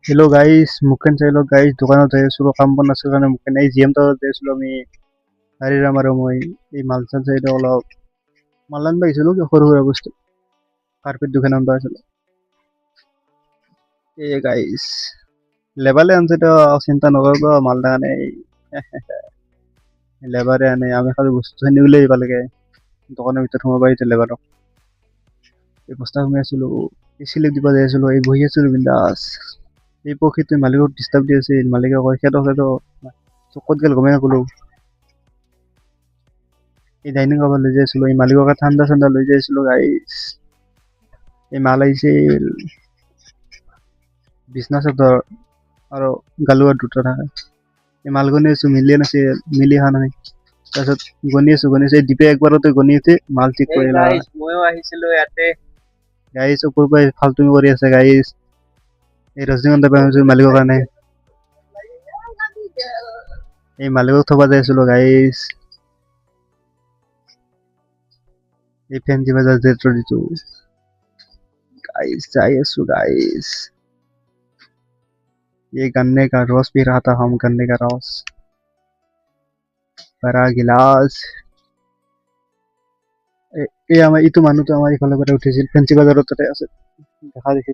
hello guys मुकेन চাইলো guys দোকানত যাই আছিলো কাম বন আছিল কাৰণে মুকেন এই জিএম টাৱাৰত যাই আছিলো আমি হাৰিৰাম আৰু মই এই মালচান চাইডে অলপ মাল আনবা আহিছিলো সৰু সুৰা বস্তু কাৰ্পেট দোকান আনবা আছিল এই গাইস লেবালে আনছে তো চিন্তা নকৰবা মাল দানে লেবাৰে আনে আমি খালি বস্তু আনি উলাই আহিব লাগে দোকানৰ ভিতৰত সোমাব পাৰি লেবাৰক এই বস্তা সোমাই আছিলো এই চিলিপ দিবা যাই আছিলো এই বহি আছিলো বিন্দাছ এই পক্ষীটো মালিকক ডিষ্টাৰ্ব দি আছিল মালিকে কয় সেইটো চকত গেল গমে নাপালো এই ডাইনিং কাবাৰ লৈ যাই আছিলো এই মালিকৰ ঠাণ্ডা ঠাণ্ডা লৈ যাই আছিলো গাইছ এই মাল আহিছিল বিছনা চাদৰ আৰু গালুৱাৰ দুটা থাকে এই মাল গনি আছো মিলিয়ে নাছিল মিলি অহা নাই তাৰপিছত গনি আছো এই দীপে একবাৰতে গনি উঠি মাল ঠিক কৰিলা ময়ো আহিছিলো ইয়াতে গাইছ ওপৰ পৰা ফাল্টুমি কৰি আছে গাইছ এই ৰজনীগন্ধা পাইছো মালিকৰ কাৰণে এই মালিকক থবা যাই আছিলো গাইছ এই ফেন্সি বাজাৰ জেট্ৰ দিছো गाइस जाई आसु गाइस ये गन्ने का रस पी रहा था हम गन्ने का रस बड़ा गिलास এই আমাৰ ইটো মানুহটো আমাৰ ইফালে পৰা উঠিছিল ফেন্সি বাজাৰৰ তাতে আছে দেখা দেখি